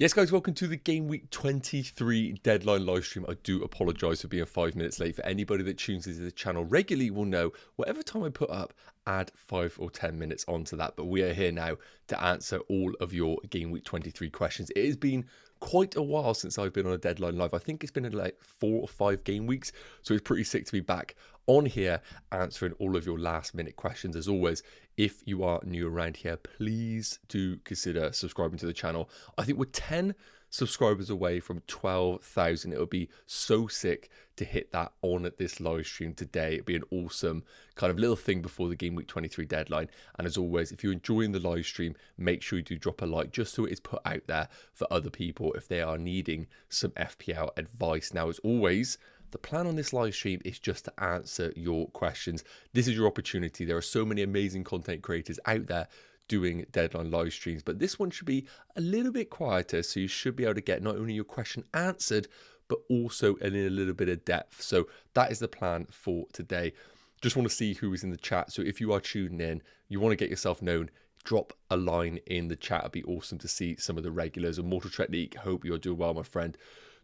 Yes, guys, welcome to the Game Week 23 deadline live stream. I do apologise for being 5 minutes late. For anybody that tunes into the channel regularly will know, whatever time I put up, add 5 or 10 minutes onto that. But we are here now to answer all of your Game Week 23 questions. It has been quite a while since I've been on a deadline live. I think it's been like 4 or 5 game weeks, so it's pretty sick to be back on here answering all of your last minute questions. As always, if you are new around here, please do consider subscribing to the channel. I think we're 10 subscribers away from 12,000. It would be so sick to hit that on at this live stream today. It'd be an awesome kind of little thing before the Game Week 23 deadline. And as always, if you're enjoying the live stream, make sure you do drop a like just so it is put out there for other people if they are needing some FPL advice. Now, as always, the plan on this live stream is just to answer your questions. This is your opportunity. There are so many amazing content creators out there doing deadline live streams, but this one should be a little bit quieter, so you should be able to get not only your question answered, but also in a little bit of depth. So that is the plan for today. Just want to see who is in the chat. So if you are tuning in, you want to get yourself known, drop a line in the chat. It'd be awesome to see some of the regulars. And Mortal Technique, hope you're doing well, my friend.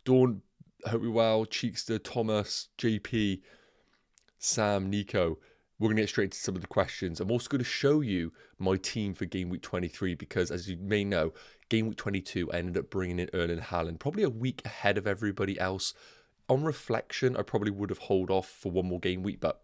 Dawn, hope you're well. Cheekster, Thomas, JP, Sam, Nico. We're going to get straight into some of the questions. I'm also going to show you my team for Game Week 23 because, as you may know, Game Week 22, I ended up bringing in Haaland probably a week ahead of everybody else. On reflection, I probably would have held off for one more game week, but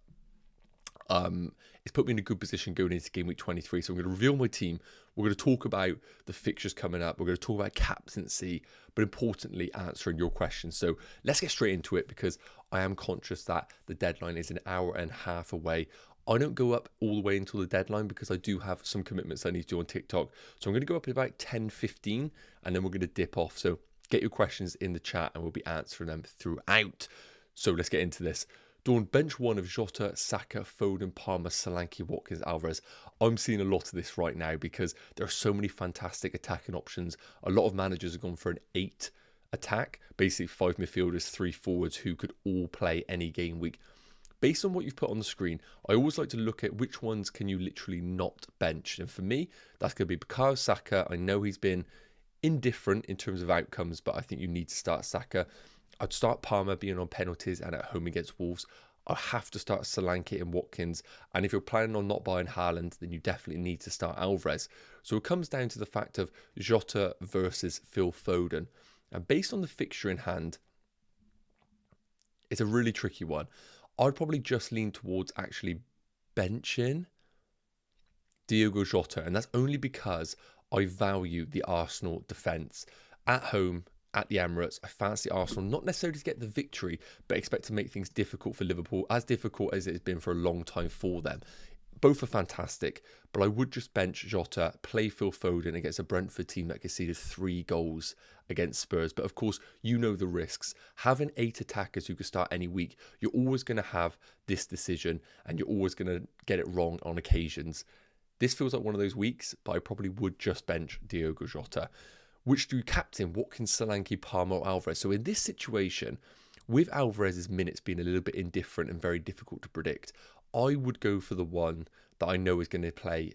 it's put me in a good position going into Game Week 23. So I'm going to reveal my team. We're going to talk about the fixtures coming up. We're going to talk about captaincy, but importantly, answering your questions. So let's get straight into it because I am conscious that the deadline is an hour and a half away. I don't go up all the way until the deadline because I do have some commitments I need to do on TikTok. So I'm going to go up at about 10:15 and then we're going to dip off. So get your questions in the chat and we'll be answering them throughout. So let's get into this. Dawn, bench one of Jota, Saka, Foden, Palmer, Solanke, Watkins, Alvarez. I'm seeing a lot of this right now because there are so many fantastic attacking options. A lot of managers have gone for an 8 attack, basically 5 midfielders, 3 forwards who could all play any game week. Based on what you've put on the screen, I always like to look at which ones can you literally not bench. And for me, that's going to be Bukayo Saka. I know he's been indifferent in terms of outcomes, but I think you need to start Saka. I'd start Palmer being on penalties and at home against Wolves. I'll have to start Solanke and Watkins. And if you're planning on not buying Haaland, then you definitely need to start Alvarez. So it comes down to the fact of Jota versus Phil Foden. And based on the fixture in hand, it's a really tricky one. I'd probably just lean towards actually benching Diogo Jota. And that's only because I value the Arsenal defence. At home, at the Emirates, I fancy Arsenal not necessarily to get the victory, but expect to make things difficult for Liverpool, as difficult as it has been for a long time for them. Both are fantastic, but I would just bench Jota, play Phil Foden against a Brentford team that conceded 3 goals against Spurs. But of course, you know the risks. Having 8 attackers who can start any week, you're always going to have this decision and you're always going to get it wrong on occasions. This feels like one of those weeks, but I probably would just bench Diogo Jota. Which do you captain? Watkins, Solanke, Palmer, or Alvarez? So in this situation, with Alvarez's minutes being a little bit indifferent and very difficult to predict, I would go for the one that I know is going to play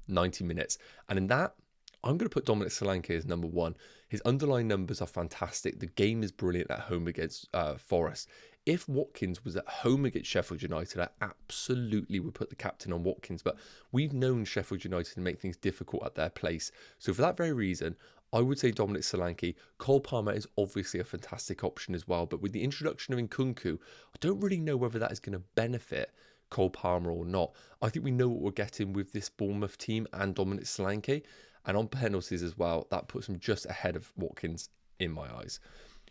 90 minutes. And in that, I'm going to put Dominic Solanke as number 1. His underlying numbers are fantastic. The game is brilliant at home against Forest. If Watkins was at home against Sheffield United, I absolutely would put the captain on Watkins. But we've known Sheffield United to make things difficult at their place. So for that very reason, I would say Dominic Solanke. Cole Palmer is obviously a fantastic option as well. But with the introduction of Nkunku, I don't really know whether that is going to benefit Cole Palmer or not. I think we know what we're getting with this Bournemouth team and Dominic Solanke. And on penalties as well, that puts him just ahead of Watkins in my eyes.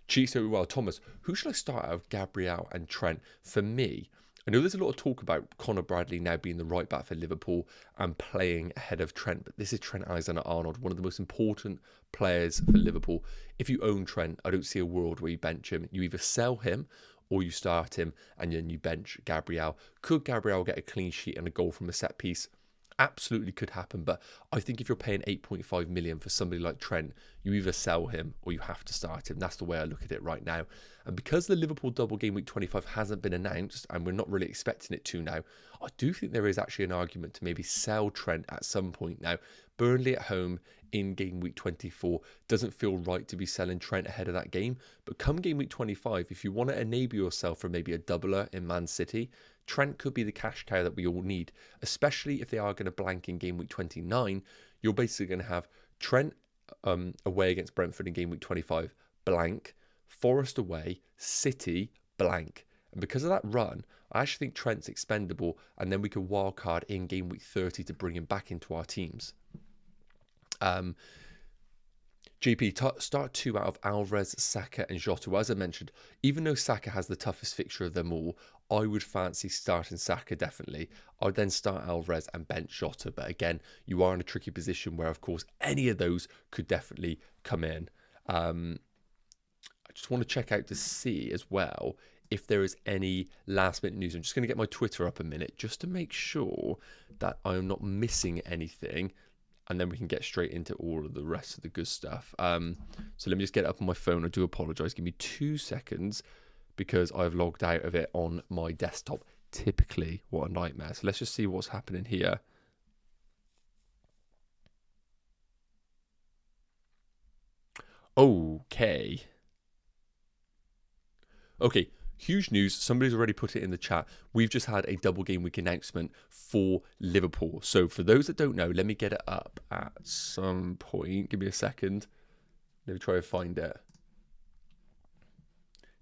Cheeks very well. Thomas, who should I start out of Gabriel and Trent? For me, I know there's a lot of talk about Conor Bradley now being the right back for Liverpool and playing ahead of Trent, but this is Trent Alexander-Arnold, one of the most important players for Liverpool. If you own Trent, I don't see a world where you bench him. You either sell him or you start him and then you bench Gabriel. Could Gabriel get a clean sheet and a goal from a set piece? Absolutely could happen, but I think if you're paying 8.5 million for somebody like Trent, you either sell him or you have to start him. That's the way I look at it right now. And because the Liverpool double game week 25 hasn't been announced and we're not really expecting it to now, I do think there is actually an argument to maybe sell Trent at some point now. Burnley at home in game week 24. Doesn't feel right to be selling Trent ahead of that game. But come game week 25, if you want to enable yourself for maybe a doubler in Man City, Trent could be the cash cow that we all need, especially if they are going to blank in game week 29. You're basically going to have Trent away against Brentford in game week 25, blank, Forest away, City, blank. And because of that run, I actually think Trent's expendable, and then we can wildcard in game week 30 to bring him back into our teams. GP, start 2 out of Alvarez, Saka and Jota. Well, as I mentioned, even though Saka has the toughest fixture of them all, I would fancy starting Saka definitely. I would then start Alvarez and bench Jota. But again, you are in a tricky position where, of course, any of those could definitely come in. I just want to check out to see as well if there is any last minute news. I'm just going to get my Twitter up a minute just to make sure that I'm not missing anything. And then we can get straight into all of the rest of the good stuff. So let me just get it up on my phone. I do apologise. Give me 2 seconds because I've logged out of it on my desktop. Typically, what a nightmare. So let's just see what's happening here. Okay. Huge news. Somebody's already put it in the chat. We've just had a double game week announcement for Liverpool. So for those that don't know, let me get it up at some point. Give me a second. Let me try to find it.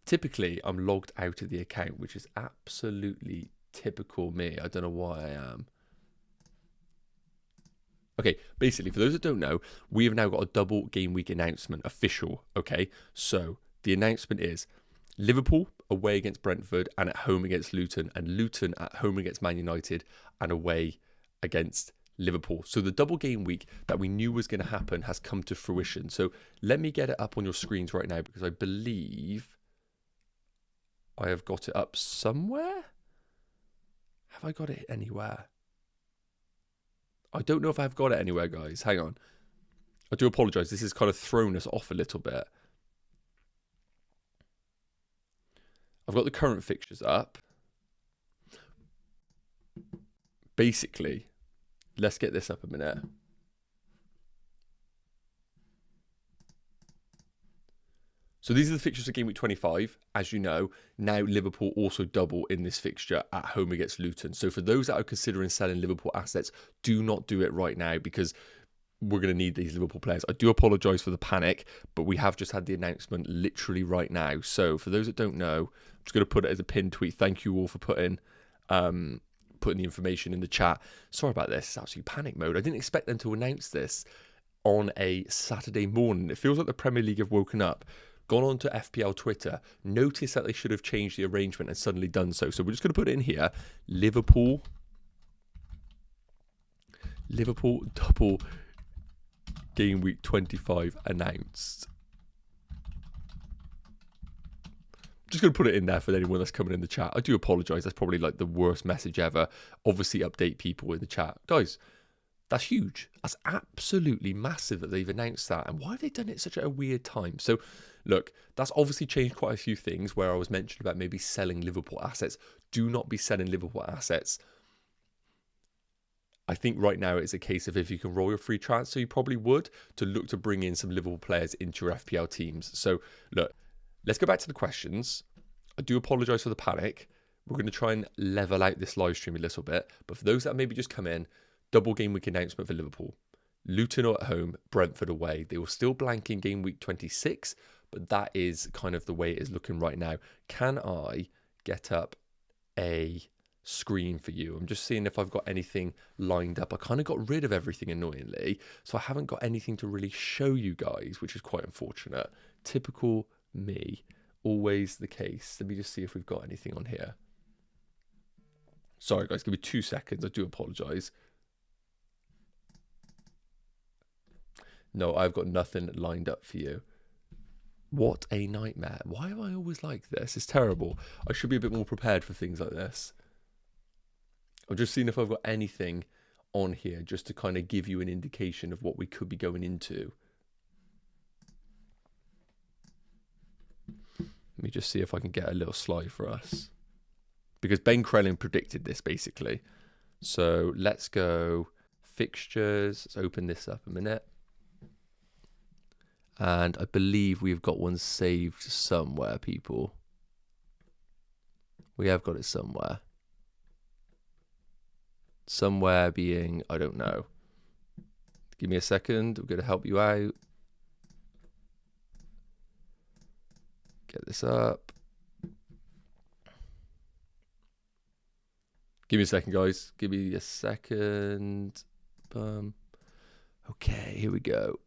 Typically, I'm logged out of the account, which is absolutely typical me. I don't know why I am. Okay, basically, for those that don't know, we have now got a double game week announcement official. Okay, so the announcement is Liverpool away against Brentford and at home against Luton, and Luton at home against Man United and away against Liverpool. So the double game week that we knew was going to happen has come to fruition. So let me get it up on your screens right now because I believe I have got it up somewhere. Have I got it anywhere? I don't know if I've got it anywhere, guys. Hang on. I do apologise. This has kind of thrown us off a little bit. I've got the current fixtures up. Basically, let's get this up a minute. So these are the fixtures of game week 25. As you know, now Liverpool also double in this fixture at home against Luton. So for those that are considering selling Liverpool assets, do not do it right now because we're going to need these Liverpool players. I do apologise for the panic, but we have just had the announcement literally right now. So for those that don't know, I'm just going to put it as a pinned tweet. Thank you all for putting the information in the chat. Sorry about this. It's absolute panic mode. I didn't expect them to announce this on a Saturday morning. It feels like the Premier League have woken up, gone on to FPL Twitter, noticed that they should have changed the arrangement and suddenly done so. So we're just going to put it in here. Liverpool double game week 25 announced. Just going to put it in there for anyone that's coming in the chat. I do apologise. That's probably like the worst message ever. Obviously, update people in the chat. Guys, that's huge. That's absolutely massive that they've announced that. And why have they done it at such a weird time? So, look, that's obviously changed quite a few things where I was mentioned about maybe selling Liverpool assets. Do not be selling Liverpool assets. I think right now it's a case of if you can roll your free transfer, you probably would, to look to bring in some Liverpool players into your FPL teams. So, look, let's go back to the questions. I do apologise for the panic. We're going to try and level out this live stream a little bit. But for those that maybe just come in, double game week announcement for Liverpool. Luton are at home, Brentford away. They will still blank in game week 26, but that is kind of the way it is looking right now. Can I get up a screen for you? I'm just seeing if I've got anything lined up. I kind of got rid of everything annoyingly, so I haven't got anything to really show you guys, which is quite unfortunate. Typical me, always the case. Let me just see if we've got anything on here. Sorry guys, give me 2 seconds. I do apologise. No, I've got nothing lined up for you. What a nightmare. Why am I always like this? It's terrible. I should be a bit more prepared for things like this. I'm just seeing if I've got anything on here just to kind of give you an indication of what we could be going into. Let me just see if I can get a little slide for us. Because Ben Crellin predicted this basically. So let's go fixtures. Let's open this up a minute. And I believe we've got one saved somewhere, people. We have got it somewhere. Somewhere being, I don't know. Give me a second. We're going to help you out. Get this up. Give me a second, guys. Give me a second. Okay, here we go.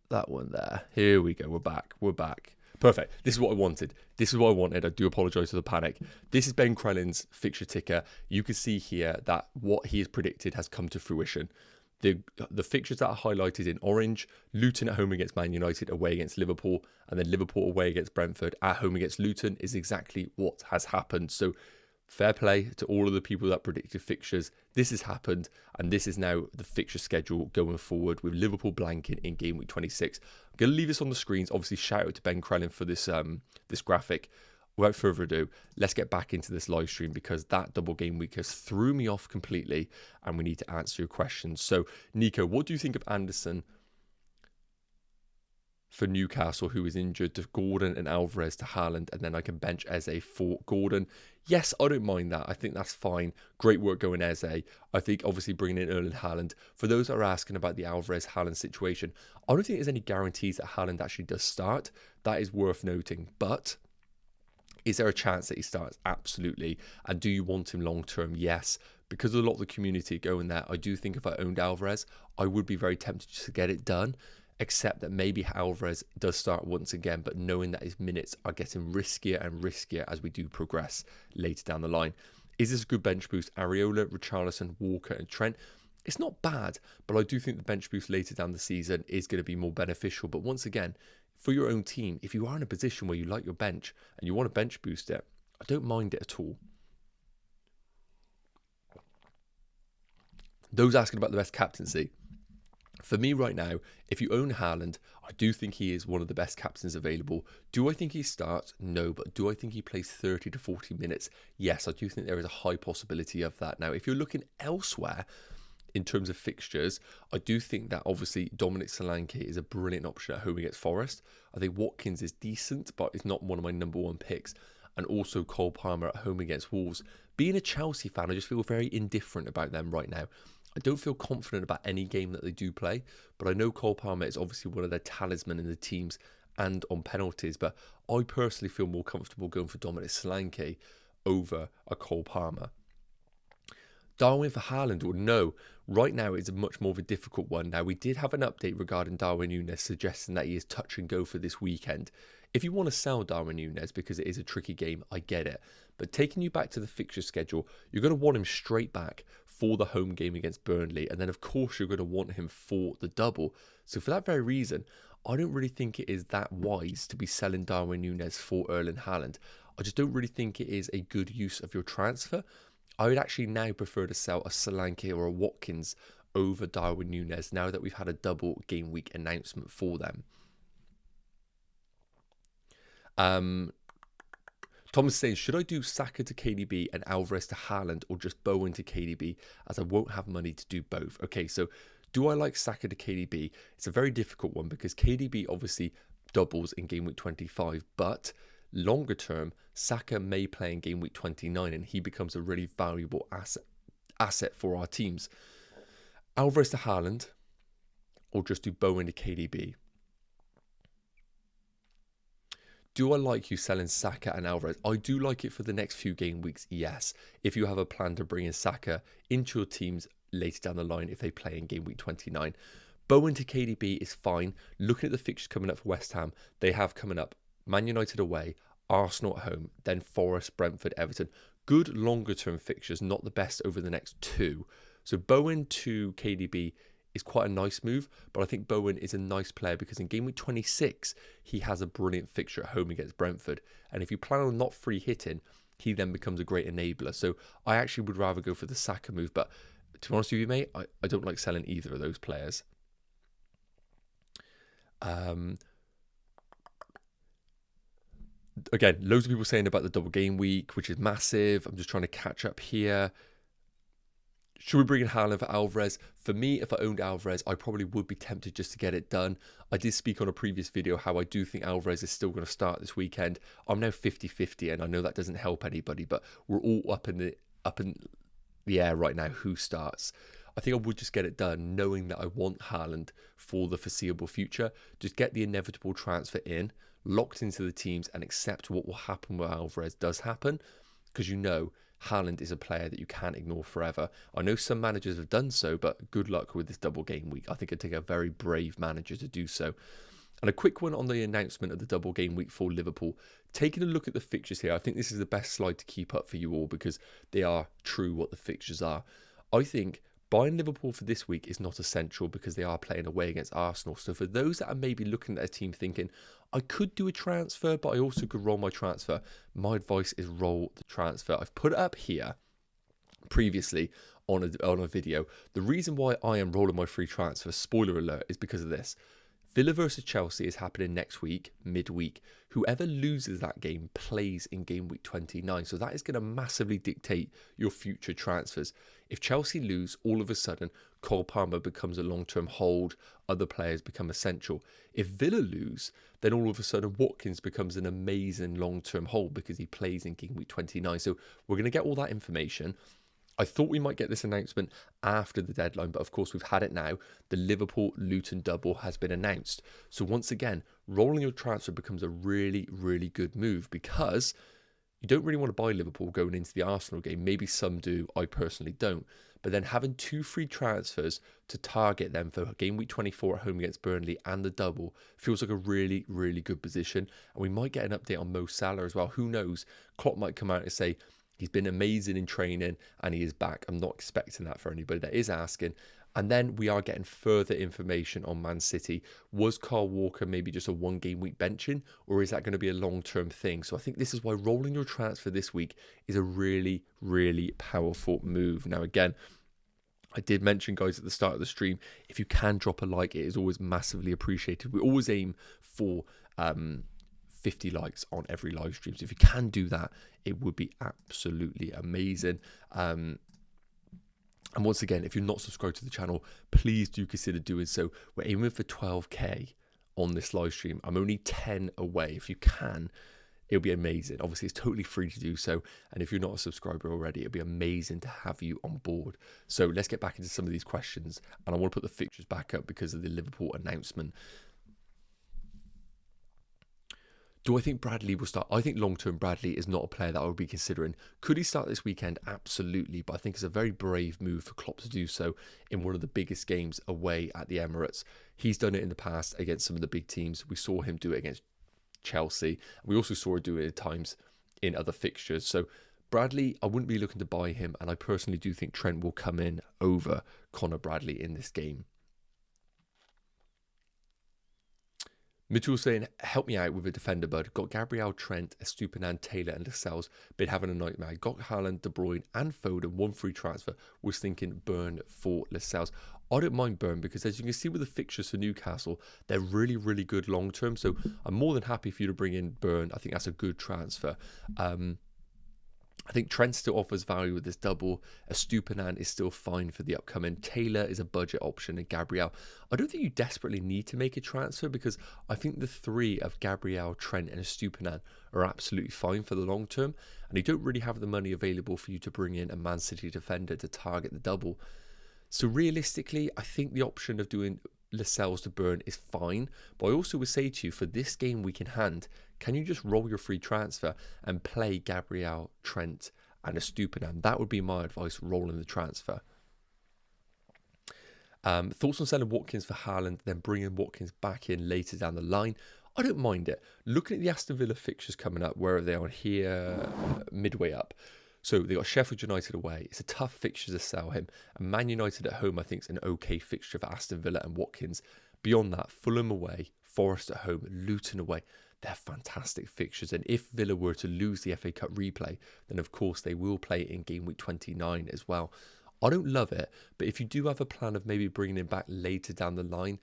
That one there. Here we go. We're back. We're back. Perfect. This is what I wanted. This is what I wanted. I do apologise for the panic. This is Ben Crellin's fixture ticker. You can see here that what he has predicted has come to fruition. The fixtures that are highlighted in orange: Luton at home against Man United, away against Liverpool, and then Liverpool away against Brentford, at home against Luton, is exactly what has happened. So fair play to all of the people that predicted fixtures. This has happened, and this is now the fixture schedule going forward with Liverpool blanking in game week 26. I'm going to leave this on the screens. Obviously, shout out to Ben Crellin for this this graphic. Without further ado, let's get back into this live stream, because that double game week has threw me off completely, and we need to answer your questions. So, Nico, what do you think of Anderson for Newcastle, who is injured, to Gordon and Alvarez to Haaland, and then I can bench Eze for Gordon? Yes, I don't mind that. I think that's fine. Great work going Eze. I think obviously bringing in Erling Haaland. For those that are asking about the Alvarez-Haaland situation, I don't think there's any guarantees that Haaland actually does start. That is worth noting. But is there a chance that he starts? Absolutely. And do you want him long term? Yes. Because of a lot of the community going there, I do think if I owned Alvarez, I would be very tempted to get it done. Except that maybe Alvarez does start once again, but knowing that his minutes are getting riskier and riskier as we do progress later down the line. Is this a good bench boost? Areola, Richarlison, Walker and Trent. It's not bad, but I do think the bench boost later down the season is going to be more beneficial. But once again, for your own team, if you are in a position where you like your bench and you want to bench boost it, I don't mind it at all. Those asking about the best captaincy. For me right now, if you own Haaland, I do think he is one of the best captains available. Do I think he starts? No, but do I think he plays 30 to 40 minutes? Yes, I do think there is a high possibility of that. Now, if you're looking elsewhere in terms of fixtures, I do think that obviously Dominic Solanke is a brilliant option at home against Forest. I think Watkins is decent, but it's not one of my number one picks. And also Cole Palmer at home against Wolves. Being a Chelsea fan, I just feel very indifferent about them right now. I don't feel confident about any game that they do play, but I know Cole Palmer is obviously one of their talisman in the teams and on penalties, but I personally feel more comfortable going for Dominic Solanke over a Cole Palmer. Darwin for Haaland, or no, right now it's a much more of a difficult one. Now, we did have an update regarding Darwin Núñez suggesting that he is touch and go for this weekend. If you want to sell Darwin Núñez because it is a tricky game, I get it. But taking you back to the fixture schedule, you're going to want him straight back for the home game against Burnley. And then, of course, you're going to want him for the double. So for that very reason, I don't really think it is that wise to be selling Darwin Núñez for Erling Haaland. I just don't really think it is a good use of your transfer. I would actually now prefer to sell a Solanke or a Watkins over Darwin Núñez now that we've had a double game week announcement for them. Thomas saying, should I do Saka to KDB and Alvarez to Haaland, or just Bowen to KDB, as I won't have money to do both? Okay, so do I like Saka to KDB? It's a very difficult one because KDB obviously doubles in game week 25, but longer term, Saka may play in game week 29 and he becomes a really valuable asset for our teams. Alvarez to Haaland, or just do Bowen to KDB? Do I like you selling Saka and Alvarez? I do like it for the next few game weeks, yes. If you have a plan to bring in Saka into your teams later down the line if they play in game week 29. Bowen to KDB is fine. Looking at the fixtures coming up for West Ham, they have coming up Man United away, Arsenal at home, then Forest, Brentford, Everton. Good longer term fixtures, not the best over the next two. So Bowen to KDB is quite a nice move, but I think Bowen is a nice player because in game week 26, he has a brilliant fixture at home against Brentford. And if you plan on not free hitting, he then becomes a great enabler. So I actually would rather go for the Saka move, but to be honest with you, mate, I don't like selling either of those players. Again, loads of people saying about the double game week, which is massive. I'm just trying to catch up here. Should we bring in Haaland for Alvarez? For me, if I owned Alvarez, I probably would be tempted just to get it done. I did speak on a previous video how I do think Alvarez is still going to start this weekend. I'm now 50-50, and I know that doesn't help anybody, but we're all up in the air right now who starts. I think I would just get it done, knowing that I want Haaland for the foreseeable future. Just get the inevitable transfer in, locked into the teams, and accept what will happen when Alvarez does happen, because you know Haaland is a player that you can't ignore forever. I know some managers have done so, but good luck with this double game week. I think it'd take a very brave manager to do so. And a quick one on the announcement of the double game week for Liverpool. Taking a look at the fixtures here, I think this is the best slide to keep up for you all because they are true what the fixtures are. I think buying Liverpool for this week is not essential because they are playing away against Arsenal. So for those that are maybe looking at a team thinking, I could do a transfer, but I also could roll my transfer, my advice is roll the transfer. I've put it up here previously on a video. The reason why I am rolling my free transfer, spoiler alert, is because of this. Villa versus Chelsea is happening next week, midweek. Whoever loses that game plays in game week 29. So that is going to massively dictate your future transfers. If Chelsea lose, all of a sudden, Cole Palmer becomes a long-term hold. Other players become essential. If Villa lose, then all of a sudden, Watkins becomes an amazing long-term hold because he plays in game week 29. So we're going to get all that information. I thought we might get this announcement after the deadline, but of course we've had it now. The Liverpool-Luton double has been announced. So once again, rolling your transfer becomes a really, really good move because you don't really want to buy Liverpool going into the Arsenal game. Maybe some do, I personally don't. But then having 2 free transfers to target them for game week 24 at home against Burnley and the double feels like a really, really good position. And we might get an update on Mo Salah as well. Who knows? Klopp might come out and say, he's been amazing in training and he is back. I'm not expecting that for anybody that is asking. And then we are getting further information on Man City. Was Kyle Walker maybe just a 1 game week benching, or is that going to be a long-term thing? So I think this is why rolling your transfer this week is a really, really powerful move. Now, again, I did mention, guys, at the start of the stream, if you can drop a like, it is always massively appreciated. We always aim for 50 likes on every live stream. So if you can do that, it would be absolutely amazing. And once again, if you're not subscribed to the channel, please do consider doing so. We're aiming for 12k on this live stream. I'm only 10 away. If you can, it'll be amazing. Obviously, it's totally free to do so. And if you're not a subscriber already, it'll be amazing to have you on board. So let's get back into some of these questions. And I want to put the fixtures back up because of the Liverpool announcement. Do I think Bradley will start? I think long-term Bradley is not a player that I would be considering. Could he start this weekend? Absolutely. But I think it's a very brave move for Klopp to do so in one of the biggest games away at the Emirates. He's done it in the past against some of the big teams. We saw him do it against Chelsea. We also saw him do it at times in other fixtures. So Bradley, I wouldn't be looking to buy him. And I personally do think Trent will come in over Connor Bradley in this game. Mitchell saying, help me out with a defender, bud. Got Gabriel, Trent, Estupinan, Taylor, and Lascelles. Been having a nightmare. Got Haaland, De Bruyne, and Foden. 1 free transfer. Was thinking Burn for Lascelles. I don't mind Burn because, as you can see with the fixtures for Newcastle, they're really, really good long term. So I'm more than happy for you to bring in Burn. I think that's a good transfer. I think Trent still offers value with this double. Estupinan is still fine for the upcoming. Taylor is a budget option, and Gabriel. I don't think you desperately need to make a transfer because I think the 3 of Gabriel, Trent, and Estupinan are absolutely fine for the long term. And you don't really have the money available for you to bring in a Man City defender to target the double. So realistically, I think the option of doing Lascelles to Burn is fine. But I also would say to you, for this game week in hand, can you just roll your free transfer and play Gabriel, Trent, and Estupinan? That would be my advice, rolling the transfer. Thoughts on selling Watkins for Haaland, then bringing Watkins back in later down the line? I don't mind it. Looking at the Aston Villa fixtures coming up, where they are here, midway up. So they got Sheffield United away. It's a tough fixture to sell him. And Man United at home, I think, is an okay fixture for Aston Villa and Watkins. Beyond that, Fulham away, Forest at home, Luton away. They're fantastic fixtures. And if Villa were to lose the FA Cup replay, then of course they will play in game week 29 as well. I don't love it, but if you do have a plan of maybe bringing him back later down the line,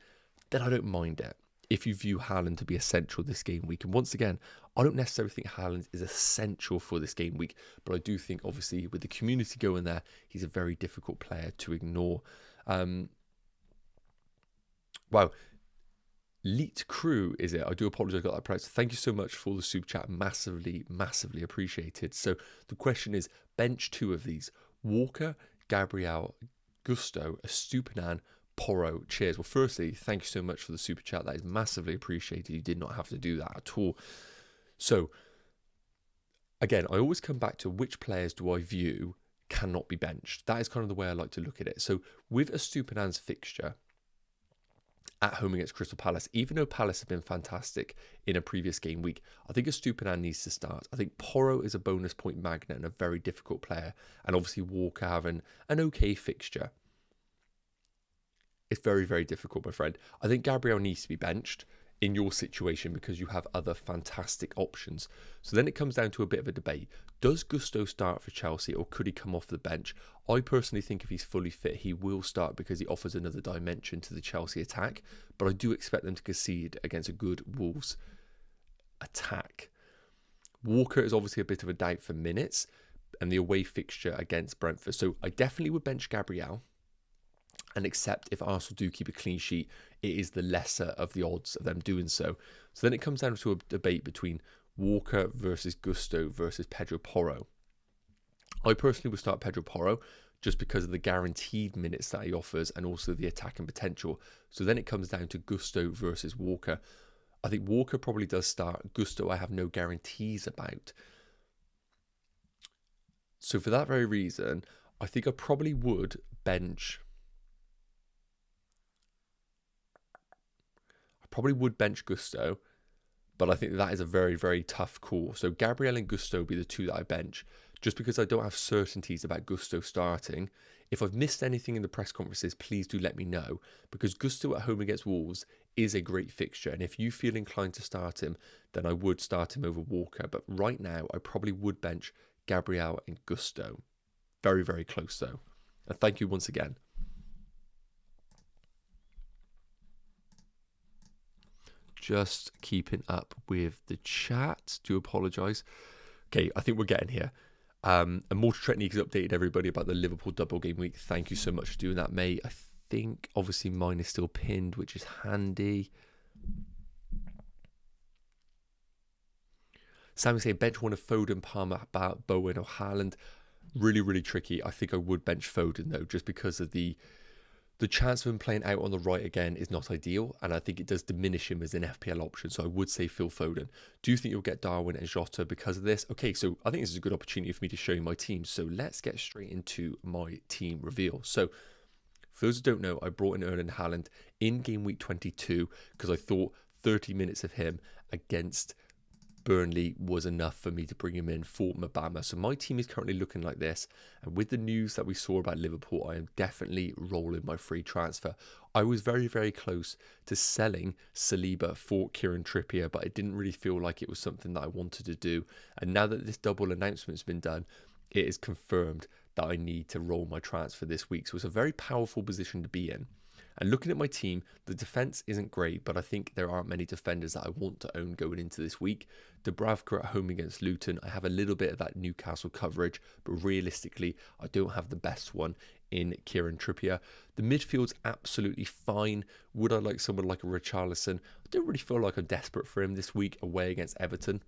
then I don't mind it. if you view Haaland to be essential this game week. And once again, I don't necessarily think Haaland is essential for this game week, but I do think, obviously, with the community going there, he's a very difficult player to ignore. Wow. Leet Crew, is it? I do apologize, I got that price. Thank you so much for the super chat. Massively, massively appreciated. So the question is, bench 2 of these. Walker, Gabriel, Gusto, Estupinan, Porro. Cheers. Well, firstly, thank you so much for the super chat. That is massively appreciated. You did not have to do that at all. So, again, I always come back to which players do I view cannot be benched. That is kind of the way I like to look at it. So, with Estupinan's fixture at home against Crystal Palace, even though Palace have been fantastic in a previous game week, I think Estupinan needs to start. I think Porro is a bonus point magnet and a very difficult player, and obviously Walker having an okay fixture. It's very, very difficult, my friend. I think Gabriel needs to be benched in your situation because you have other fantastic options. So then it comes down to a bit of a debate. Does Gusto start for Chelsea, or could he come off the bench? I personally think if he's fully fit, he will start because he offers another dimension to the Chelsea attack. But I do expect them to concede against a good Wolves attack. Walker is obviously a bit of a doubt for minutes and the away fixture against Brentford. So I definitely would bench Gabriel and accept if Arsenal do keep a clean sheet, it is the lesser of the odds of them doing so. So then it comes down to a debate between Walker versus Gusto versus Pedro Porro. I personally would start Pedro Porro just because of the guaranteed minutes that he offers and also the attacking potential. So then it comes down to Gusto versus Walker. I think Walker probably does start. Gusto I have no guarantees about. So for that very reason, I think I probably would bench. Gusto, but I think that is a very, very tough call. So Gabriel and Gusto be the 2 that I bench, just because I don't have certainties about Gusto starting. If I've missed anything in the press conferences, please do let me know, because Gusto at home against Wolves is a great fixture, and if you feel inclined to start him, then I would start him over Walker. But right now, I probably would bench Gabriel and Gusto. Very, very close though. And thank you once again. Just keeping up with the chat. Do apologise. Okay, I think we're getting here. And Multi Technique has updated everybody about the Liverpool double game week. Thank you so much for doing that, mate. I think obviously mine is still pinned, which is handy. Sam is saying bench one of Foden, Palmer, Bowen or Haaland. Really, really tricky. I think I would bench Foden though, just because of the chance of him playing out on the right again is not ideal, and I think it does diminish him as an FPL option. So I would say Phil Foden. Do you think you'll get Darwin and Jota because of this? Okay, so I think this is a good opportunity for me to show you my team. So let's get straight into my team reveal. So for those who don't know, I brought in Erling Haaland in game week 22 because I thought 30 minutes of him against Burnley was enough for me to bring him in for Mabama. So my team is currently looking like this, and with the news that we saw about Liverpool, I am definitely rolling my free transfer. I was very, very close to selling Saliba for Kieran Trippier, but I didn't really feel like it was something that I wanted to do. And now that this double announcement's been done, it is confirmed that I need to roll my transfer this week. So it's a very powerful position to be in. And looking at my team, the defence isn't great, but I think there aren't many defenders that I want to own going into this week. Dubravka at home against Luton, I have a little bit of that Newcastle coverage, but realistically, I don't have the best one in Kieran Trippier. The midfield's absolutely fine. Would I like someone like a Richarlison? I don't really feel like I'm desperate for him this week away against Everton.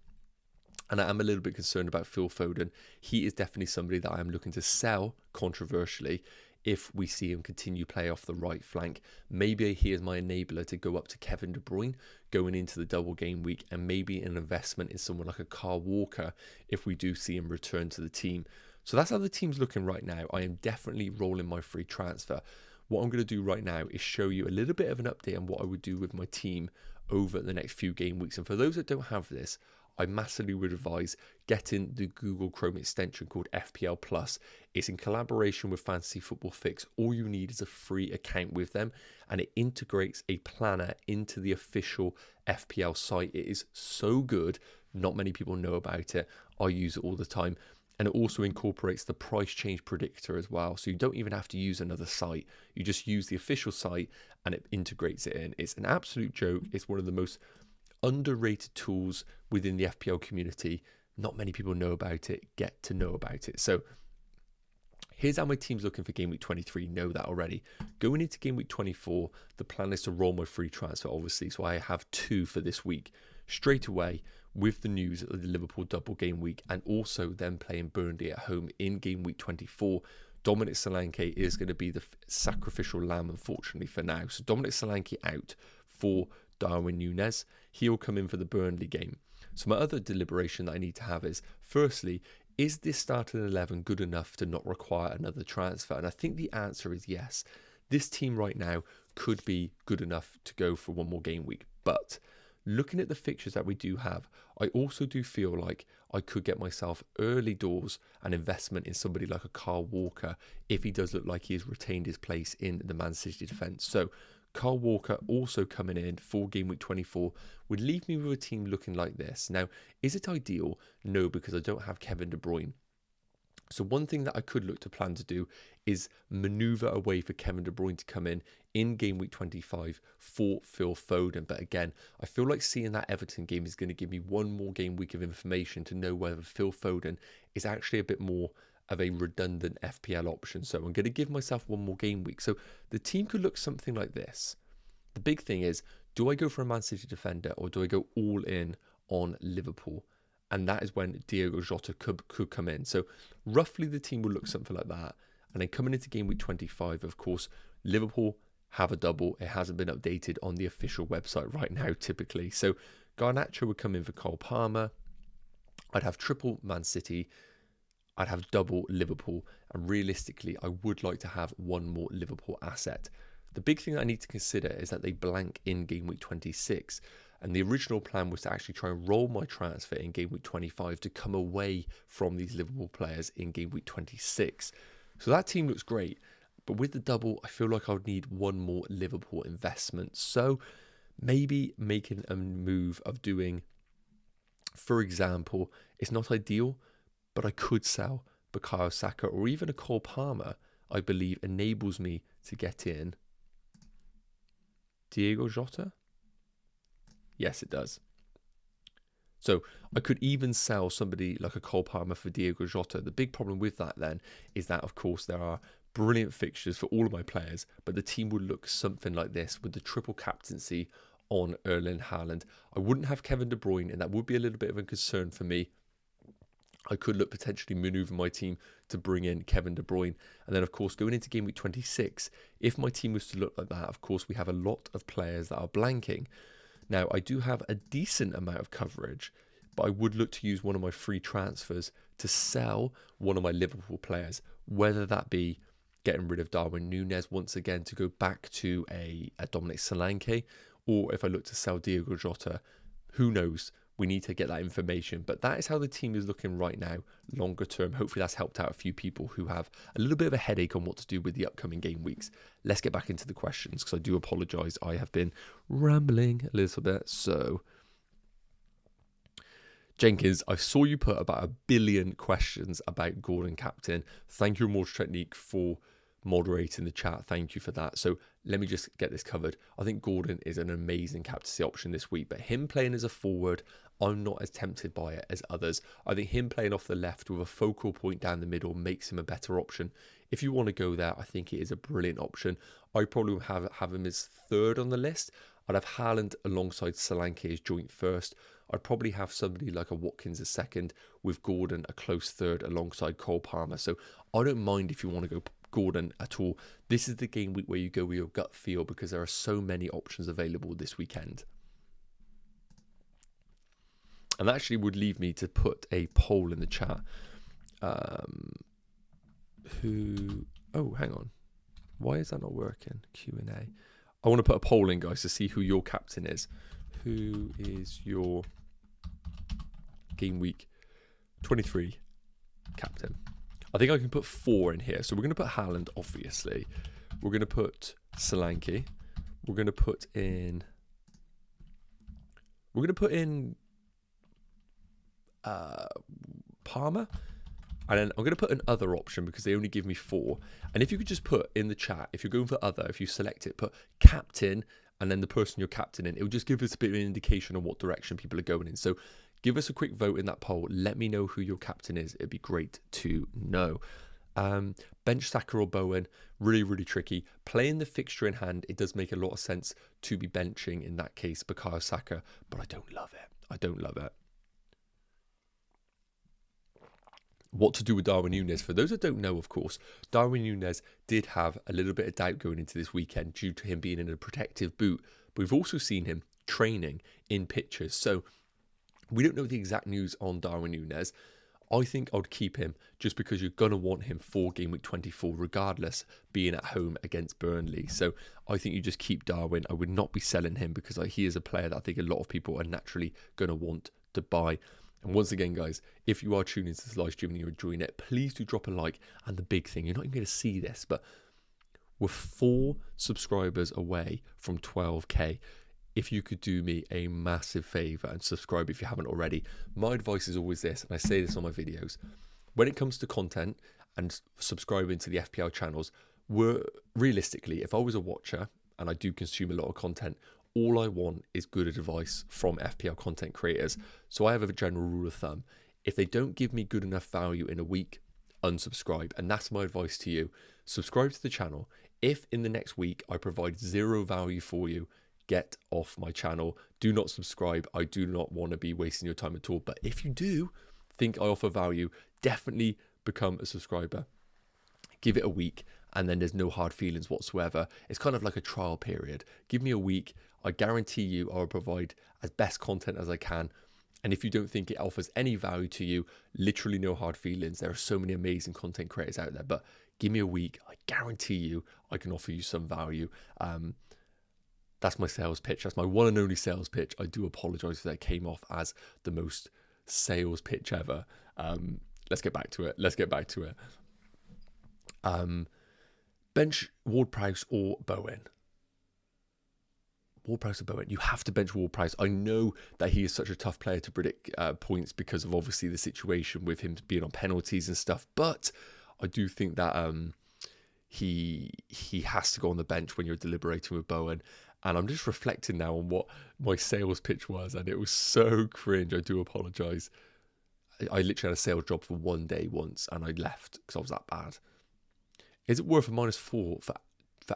And I am a little bit concerned about Phil Foden. He is definitely somebody that I am looking to sell, controversially, if we see him continue play off the right flank. Maybe he is my enabler to go up to Kevin De Bruyne going into the double game week, and maybe an investment in someone like a Kyle Walker if we do see him return to the team. So that's how the team's looking right now. I am definitely rolling my free transfer. What I'm going to do right now is show you a little bit of an update on what I would do with my team over the next few game weeks. And for those that don't have this, I massively would advise getting the Google Chrome extension called FPL Plus. It's in collaboration with Fantasy Football Fix. All you need is a free account with them, and it integrates a planner into the official FPL site. It is so good. Not many people know about it. I use it all the time. And it also incorporates the price change predictor as well. So you don't even have to use another site. You just use the official site and it integrates it in. It's an absolute joke. It's one of the most underrated tools within the FPL community. Not many people know about it, get to know about it. So here's how my team's looking for game week 23. Know that already. Going into game week 24, the plan is to roll my free transfer, obviously. So I have 2 for this week. Straight away, with the news of the Liverpool double game week and also them playing Burnley at home in game week 24, Dominic Solanke is going to be the sacrificial lamb, unfortunately, for now. So Dominic Solanke out for Darwin Núñez. He'll come in for the Burnley game. So my other deliberation that I need to have is, firstly, is this starting 11 good enough to not require another transfer? And I think the answer is yes. This team right now could be good enough to go for one more game week. But looking at the fixtures that we do have, I also do feel like I could get myself early doors and investment in somebody like a Kyle Walker if he does look like he has retained his place in the Man City defence. So Kyle Walker also coming in for game week 24 would leave me with a team looking like this. Now, is it ideal? No, because I don't have Kevin De Bruyne. So one thing that I could look to plan to do is manoeuvre a way for Kevin De Bruyne to come in game week 25 for Phil Foden. But again, I feel like seeing that Everton game is going to give me one more game week of information to know whether Phil Foden is actually a bit more of a redundant FPL option. So I'm going to give myself one more game week. So the team could look something like this. The big thing is, do I go for a Man City defender or do I go all in on Liverpool? And that is when Diogo Jota could come in. So roughly the team will look something like that. And then coming into game week 25, of course, Liverpool have a double. It hasn't been updated on the official website right now, typically. So Garnacho would come in for Cole Palmer. I'd have triple Man City. I'd have double Liverpool. And realistically, I would like to have one more Liverpool asset. The big thing that I need to consider is that they blank in game week 26. And the original plan was to actually try and roll my transfer in game week 25 to come away from these Liverpool players in game week 26. So that team looks great. But with the double, I feel like I would need one more Liverpool investment. So maybe making a move of doing, for example, it's not ideal, but I could sell Bukayo Saka or even a Cole Palmer, I believe enables me to get in Diogo Jota. Yes, it does. So I could even sell somebody like a Cole Palmer for Diogo Jota. The big problem with that then is that, of course, there are brilliant fixtures for all of my players, but the team would look something like this with the triple captaincy on Erling Haaland. I wouldn't have Kevin De Bruyne, and that would be a little bit of a concern for me. I could look potentially maneuver my team to bring in Kevin De Bruyne. And then, of course, going into game week 26, if my team was to look like that, of course, we have a lot of players that are blanking. Now, I do have a decent amount of coverage, but I would look to use one of my free transfers to sell one of my Liverpool players, whether that be getting rid of Darwin Núñez once again to go back to a Dominic Solanke, or if I look to sell Diogo Jota, who knows? We need to get that information. But that is how the team is looking right now, longer term. Hopefully that's helped out a few people who have a little bit of a headache on what to do with the upcoming game weeks. Let's get back into the questions, because I do apologise. I have been rambling a little bit. So, Jenkins, I saw you put about 1 billion questions about Gordon captain. Thank you, Mortar Technique, for moderating the chat. Thank you for that. So let me just get this covered. I think Gordon is an amazing captaincy option this week, but him playing as a forward, I'm not as tempted by it as others. I think him playing off the left with a focal point down the middle makes him a better option. If you want to go there, I think it is a brilliant option. I probably would have him as third on the list. I'd have Haaland alongside Solanke as joint first. I'd probably have somebody like a Watkins as second, with Gordon a close third alongside Cole Palmer. So I don't mind if you want to go Gordon at all. This is the game week where you go with your gut feel, because there are so many options available this weekend. And that actually would leave me to put a poll in the chat. Oh, hang on. Why is that not working? Q&A. I want to put a poll in, guys, to see who your captain is. Who is your game week 23 captain? I think I can put 4 in here. So we're going to put Haaland, obviously. We're going to put Solanke. We're going to put in... Palmer. And then I'm going to put an other option because they only give me 4. And if you could just put in the chat, if you're going for other, if you select it, put captain and then the person you're captaining, it will just give us a bit of an indication on what direction people are going in. So give us a quick vote in that poll. Let me know who your captain is. It'd be great to know. Bench Saka or Bowen, really, really tricky. Playing the fixture in hand, it does make a lot of sense to be benching in that case Bukayo Saka, but I don't love it. I don't love it. What to do with Darwin Núñez? For those that don't know, of course, Darwin Núñez did have a little bit of doubt going into this weekend due to him being in a protective boot, but we've also seen him training in pictures. So we don't know the exact news on Darwin Núñez. I think I'd keep him just because you're going to want him for game week 24 regardless, being at home against Burnley. So I think you just keep Darwin. I would not be selling him because he is a player that I think a lot of people are naturally going to want to buy. And once again, guys, if you are tuning into this live stream and you're enjoying it, please do drop a like. And the big thing, you're not even going to see this, but we're 4 subscribers away from 12k. If you could do me a massive favour and subscribe if you haven't already. My advice is always this, and I say this on my videos. When it comes to content and subscribing to the FPL channels, realistically, if I was a watcher and I do consume a lot of content, all I want is good advice from FPL content creators. So I have a general rule of thumb. If they don't give me good enough value in a week, unsubscribe. And that's my advice to you. Subscribe to the channel. If in the next week I provide 0 value for you, get off my channel. Do not subscribe. I do not want to be wasting your time at all. But if you do think I offer value, definitely become a subscriber. Give it a week and then there's no hard feelings whatsoever. It's kind of like a trial period. Give me a week. I guarantee you I will provide as best content as I can. And if you don't think it offers any value to you, literally no hard feelings. There are so many amazing content creators out there, but give me a week. I guarantee you I can offer you some value. That's my sales pitch. That's my one and only sales pitch. I do apologize if that came off as the most sales pitch ever. Let's get back to it. Bench Ward-Prowse or Bowen. Ward-Prowse or Bowen. You have to bench Ward-Prowse. I know that he is such a tough player to predict points because of obviously the situation with him being on penalties and stuff. But I do think that he has to go on the bench when you're deliberating with Bowen. And I'm just reflecting now on what my sales pitch was, and it was so cringe. I do apologise. I literally had a sales job for one day once, and I left because I was that bad. Is it worth a -4 for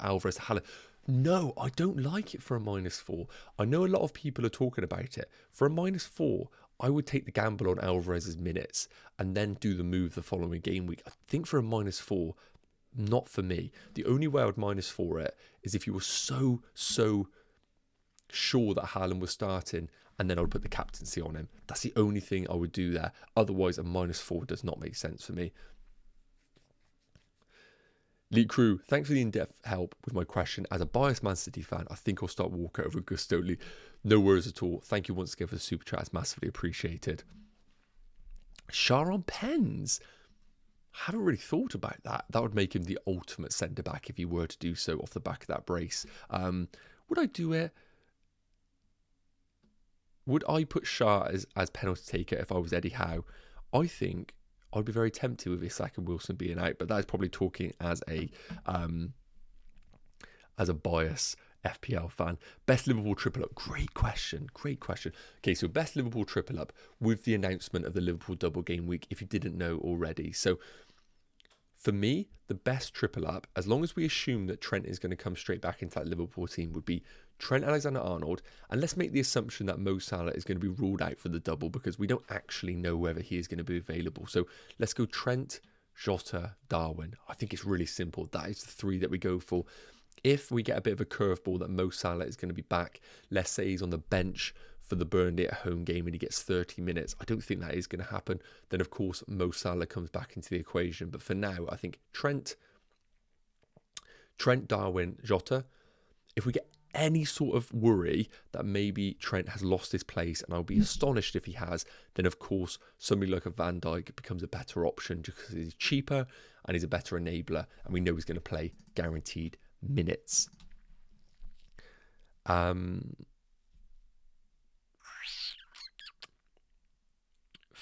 Alvarez Haaland? No, I don't like it for a -4. I know a lot of people are talking about it. For a -4, I would take the gamble on Alvarez's minutes and then do the move the following game week. I think for a -4, not for me. The only way I would -4 it is if you were so sure that Haaland was starting, and then I would put the captaincy on him. That's the only thing I would do there. Otherwise, a -4 does not make sense for me. Leak Crew, thanks for the in-depth help with my question. As a biased Man City fan, I think I'll start Walker over Gusto. No worries at all. Thank you once again for the super chat. It's massively appreciated. Sharon Pens. Haven't really thought about that. That would make him the ultimate centre-back if he were to do so off the back of that brace. Would I do it? Would I put Shah as penalty taker if I was Eddie Howe? I think I'd be very tempted with Isak and Wilson being out, but that is probably talking as a bias FPL fan. Best Liverpool triple up. Great question. Okay, so best Liverpool triple up with the announcement of the Liverpool double game week, if you didn't know already. So for me, the best triple up, as long as we assume that Trent is going to come straight back into that Liverpool team, would be Trent Alexander-Arnold. And let's make the assumption that Mo Salah is going to be ruled out for the double because we don't actually know whether he is going to be available. So let's go Trent, Jota, Darwin. I think it's really simple. That is the 3 that we go for. If we get a bit of a curveball that Mo Salah is going to be back, let's say he's on the bench for the Burnley at home game and he gets 30 minutes. I don't think that is going to happen. Then, of course, Mo Salah comes back into the equation. But for now, I think Trent, Darwin, Jota. If we get any sort of worry that maybe Trent has lost his place, and I'll be astonished if he has, then, of course, somebody like a Van Dijk becomes a better option just because he's cheaper and he's a better enabler. And we know he's going to play guaranteed minutes.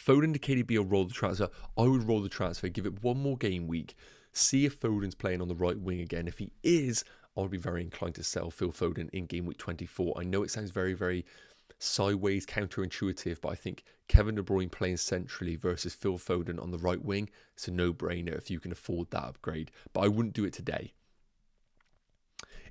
Foden indicated be a roll the transfer. I would roll the transfer, give it one more game week, see if Foden's playing on the right wing again. If he is, I would be very inclined to sell Phil Foden in game week 24. I know it sounds very, very sideways, counterintuitive, but I think Kevin De Bruyne playing centrally versus Phil Foden on the right wing, it's a no-brainer if you can afford that upgrade. But I wouldn't do it today.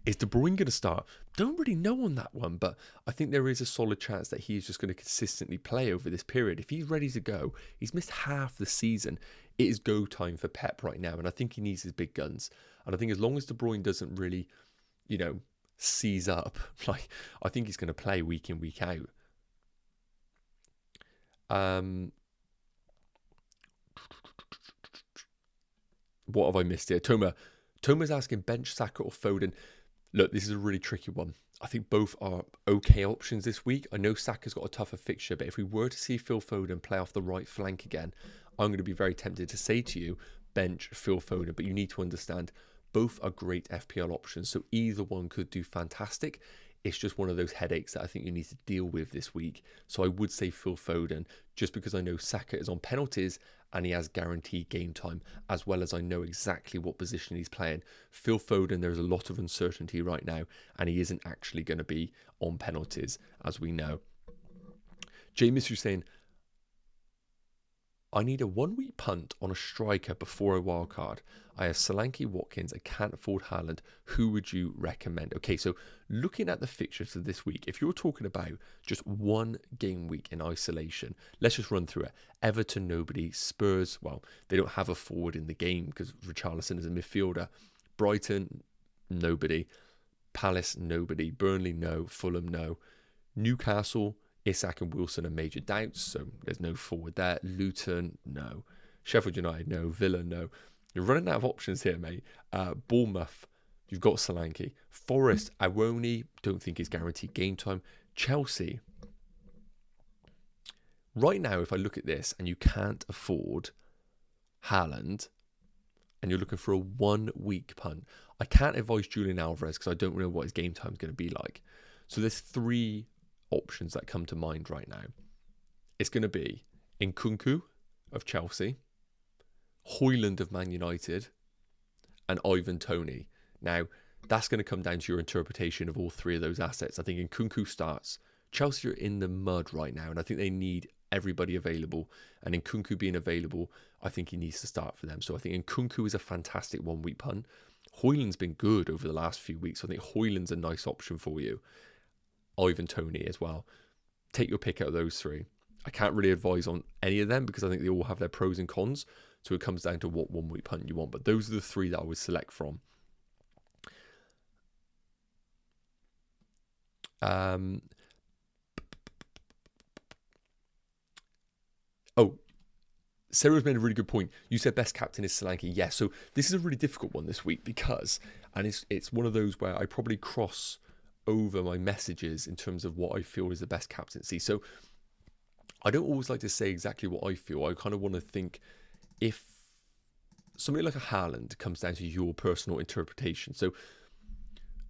Is De Bruyne going to start? Don't really know on that one, but I think there is a solid chance that he is just going to consistently play over this period. If he's ready to go, he's missed half the season. It is go time for Pep right now, and I think he needs his big guns. And I think as long as De Bruyne doesn't really, seize up, like, I think he's going to play week in, week out. What have I missed here? Toma's asking bench Saka or Foden. Look, this is a really tricky one. I think both are okay options this week. I know Saka's got a tougher fixture, but if we were to see Phil Foden play off the right flank again, I'm going to be very tempted to say to you, bench Phil Foden. But you need to understand, both are great FPL options, so either one could do fantastic. It's just one of those headaches that I think you need to deal with this week. So I would say Phil Foden, just because I know Saka is on penalties and he has guaranteed game time, as well as I know exactly what position he's playing. Phil Foden, there's a lot of uncertainty right now, and he isn't actually going to be on penalties, as we know. James is saying, I need a 1 week punt on a striker before a wild card. I have Solanke, Watkins. I can't afford Haaland. Who would you recommend? Okay, so looking at the fixtures of this week, if you're talking about just one game week in isolation, let's just run through it. Everton, nobody. Spurs, well, they don't have a forward in the game because Richarlison is a midfielder. Brighton, nobody. Palace, nobody. Burnley, no. Fulham, no. Newcastle, Isak and Wilson are major doubts, so there's no forward there. Luton, no. Sheffield United, no. Villa, no. You're running out of options here, mate. Bournemouth, you've got Solanke. Forest, Awoni, don't think is guaranteed game time. Chelsea, right now, if I look at this and you can't afford Haaland and you're looking for a 1 week punt, I can't advise Julian Alvarez because I don't know what his game time is going to be like. So there's 3 options that come to mind right now. It's going to be Nkunku of Chelsea, Haaland of Man United, and Ivan Toney. Now, that's going to come down to your interpretation of all 3 of those assets. I think Nkunku starts. Chelsea are in the mud right now, and I think they need everybody available. And Nkunku being available, I think he needs to start for them. So I think Nkunku is a fantastic 1 week punt. Haaland's been good over the last few weeks. So I think Haaland's a nice option for you. Ivan Toney as well. Take your pick out of those 3. I can't really advise on any of them because I think they all have their pros and cons. So it comes down to what 1 week punt you want. But those are the 3 that I would select from. Sarah's made a really good point. You said best captain is Solanke. Yes, so this is a really difficult one this week because, and it's one of those where I probably cross over my messages in terms of what I feel is the best captaincy. So I don't always like to say exactly what I feel. I kind of want to think if somebody like a Haaland comes down to your personal interpretation. So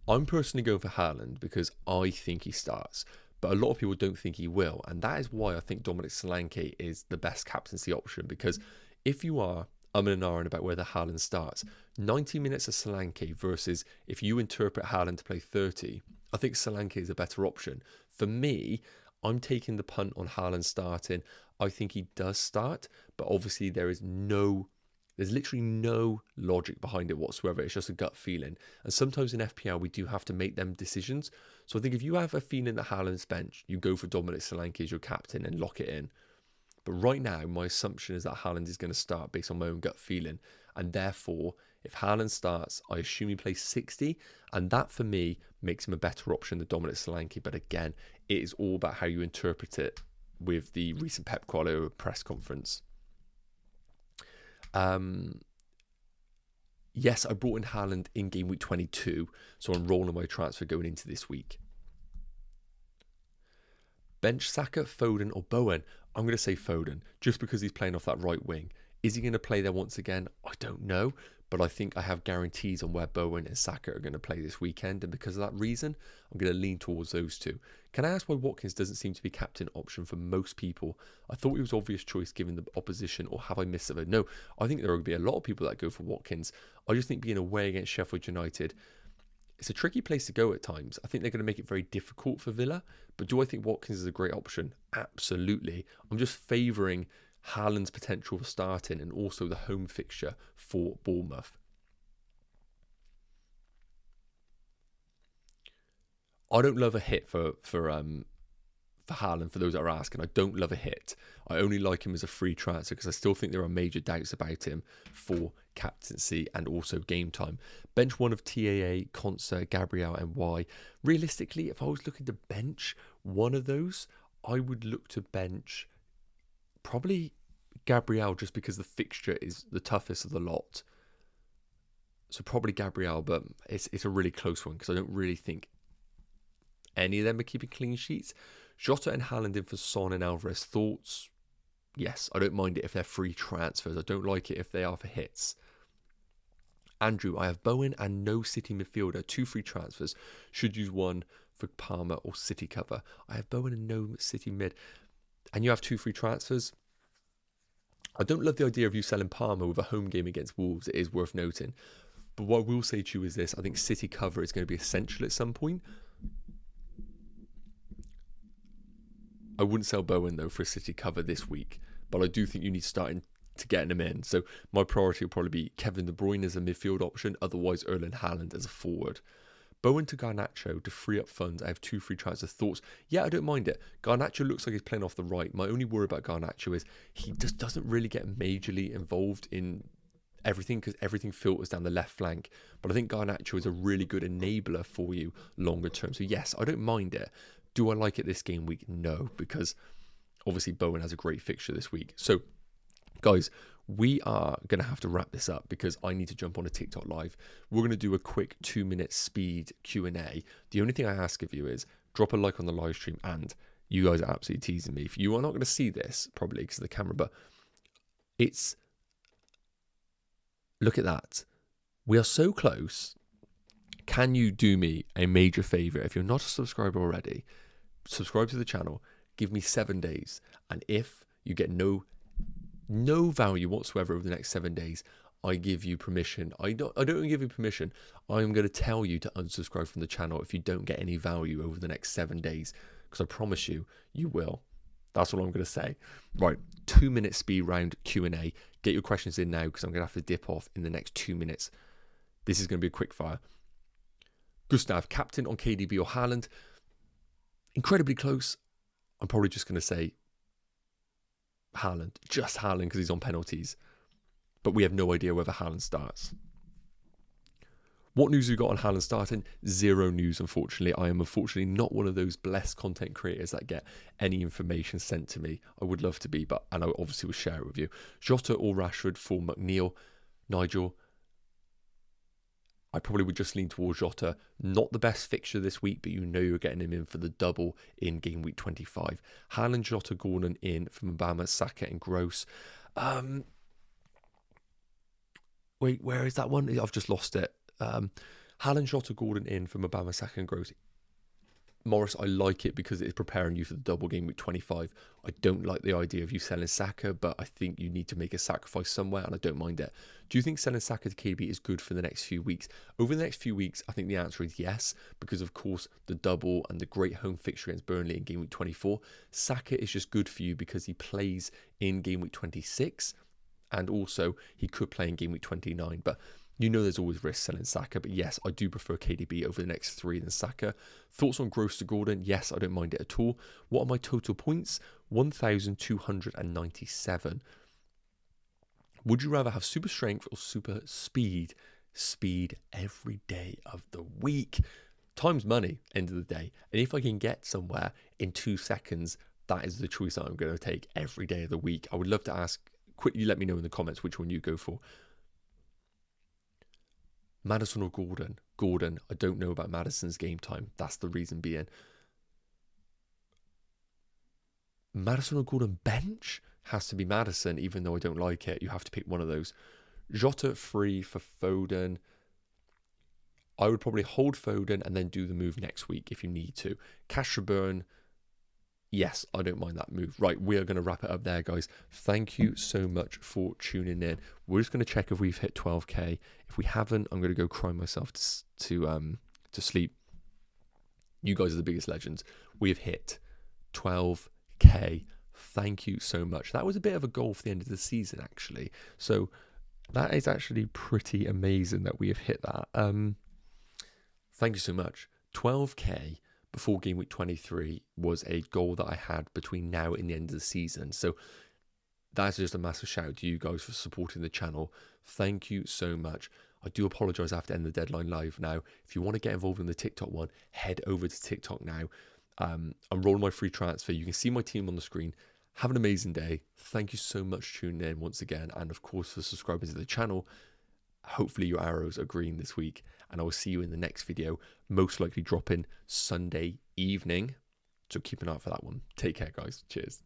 I'm personally going for Haaland because I think he starts, but a lot of people don't think he will. And that is why I think Dominic Solanke is the best captaincy option, because if you are and ahhing about whether Haaland starts, 90 minutes of Solanke versus if you interpret Haaland to play 30, I think Solanke is a better option. For me, I'm taking the punt on Haaland starting. I think he does start, but obviously there's literally no logic behind it whatsoever. It's just a gut feeling. And sometimes in FPL, we do have to make them decisions. So I think if you have a feeling that Haaland's bench, you go for Dominic Solanke as your captain and lock it in. But right now, my assumption is that Haaland is going to start based on my own gut feeling. And therefore, if Haaland starts, I assume he plays 60. And that, for me, makes him a better option than Dominic Solanke. But again, it is all about how you interpret it with the recent Pep Guardiola press conference. Yes, I brought in Haaland in game week 22. So I'm rolling my transfer going into this week. Bench Saka, Foden or Bowen? I'm going to say Foden, just because he's playing off that right wing. Is he going to play there once again? I don't know. but I think I have guarantees on where Bowen and Saka are going to play this weekend, and because of that reason, I'm going to lean towards those two. Can I ask why Watkins doesn't seem to be captain option for most people? I thought he was obvious choice given the opposition, or have I missed it? No, I think there will be a lot of people that go for Watkins. I just think being away against Sheffield United, it's a tricky place to go at times. I think they're going to make it very difficult for Villa, but do I think Watkins is a great option? Absolutely. I'm just favouring Haaland's potential for starting and also the home fixture for Bournemouth. I don't love a hit for Haaland, for those that are asking. I don't love a hit. I only like him as a free transfer because I still think there are major doubts about him for captaincy and also game time. Bench one of TAA, Konsa, Gabriel and Y. Realistically, if I was looking to bench one of those, I would look to bench probably Gabriel, just because the fixture is the toughest of the lot. So probably Gabriel, but it's a really close one because I don't really think any of them are keeping clean sheets. Jota and Haaland in for Son and Alvarez. Thoughts? Yes, I don't mind it if they're free transfers. I don't like it if they are for hits. Andrew, I have Bowen and no City midfielder. 2 free transfers. Should use one for Palmer or City cover. I have Bowen and no City mid. And you have 2 free transfers. I don't love the idea of you selling Palmer with a home game against Wolves. It is worth noting. But what I will say to you is this. I think City cover is going to be essential at some point. I wouldn't sell Bowen, though, for a City cover this week. But I do think you need to start to getting him in. So my priority will probably be Kevin De Bruyne as a midfield option. Otherwise, Erling Haaland as a forward. Bowen to Garnacho to free up funds. I have 2 free transfer. Thoughts? Yeah, I don't mind it. Garnacho looks like he's playing off the right. My only worry about Garnacho is he just doesn't really get majorly involved in everything because everything filters down the left flank. But I think Garnacho is a really good enabler for you longer term. So yes, I don't mind it. Do I like it this game week? No, because obviously Bowen has a great fixture this week. So guys, we are going to have to wrap this up because I need to jump on a TikTok live. We're going to do a quick 2-minute speed Q&A. The only thing I ask of you is drop a like on the live stream, and you guys are absolutely teasing me. If you are not going to see this probably because of the camera, but it's, look at that. We are so close. Can you do me a major favor? If you're not a subscriber already, subscribe to the channel, give me 7 days. And if you get no value whatsoever over the next 7 days, I give you permission. I don't give you permission. I'm going to tell you to unsubscribe from the channel if you don't get any value over the next 7 days, because I promise you, you will. That's what I'm going to say. Right, 2-minute speed round Q&A. Get your questions in now because I'm going to have to dip off in the next 2 minutes. This is going to be a quick fire. Gustav, captain on KDB or Haaland? Incredibly close. I'm probably just going to say Haaland, just Haaland because he's on penalties. But we have no idea whether Haaland starts. What news have you got on Haaland starting? Zero news, unfortunately. I am unfortunately not one of those blessed content creators that get any information sent to me. I would love to be, and I obviously will share it with you. Jota or Rashford for McNeil. Nigel, I probably would just lean towards Jota. Not the best fixture this week, but you know you're getting him in for the double in game week 25. Haaland, Jota, Gordon in from Obama, Saka and Gross. Wait, where is that one? I've just lost it. Haaland, Jota, Gordon in from Obama, Saka and Gross. Morris, I like it because it is preparing you for the double game week 25. I don't like the idea of you selling Saka, but I think you need to make a sacrifice somewhere, and I don't mind it. Do you think selling Saka to KB is good for the next few weeks? Over the next few weeks, I think the answer is yes, because of course the double and the great home fixture against Burnley in game week 24. Saka is just good for you because he plays in game week 26, and also he could play in game week 29, but you know there's always risk selling Saka, but yes, I do prefer KDB over the next 3 than Saka. Thoughts on Gross to Gordon? Yes, I don't mind it at all. What are my total points? 1,297. Would you rather have super strength or super speed? Speed every day of the week. Time's money, end of the day. And if I can get somewhere in 2 seconds, that is the choice that I'm going to take every day of the week. I would love to ask, quickly let me know in the comments which one you go for. Maddison or Gordon? Gordon. I don't know about Maddison's game time. That's the reason being. Maddison or Gordon bench? Has to be Maddison, even though I don't like it. You have to pick one of those. Jota free for Foden. I would probably hold Foden and then do the move next week if you need to. Cash return. Yes, I don't mind that move. Right, we are going to wrap it up there, guys. Thank you so much for tuning in. We're just going to check if we've hit 12k. If we haven't, I'm going to go cry myself to sleep. You guys are the biggest legends. We have hit 12k. Thank you so much. That was a bit of a goal for the end of the season, actually. So that is actually pretty amazing that we have hit that. Thank you so much. 12k before game week 23 was a goal that I had between now and the end of the season. So that's just a massive shout out to you guys for supporting the channel. Thank you so much. I do apologise I have to end the deadline live now. If you want to get involved in the TikTok one, head over to TikTok now. I'm rolling my free transfer. You can see my team on the screen. Have an amazing day. Thank you so much for tuning in once again. And of course, for subscribing to the channel. Hopefully your arrows are green this week. And I will see you in the next video. Most likely dropping Sunday evening. So keep an eye out for that one. Take care, guys. Cheers.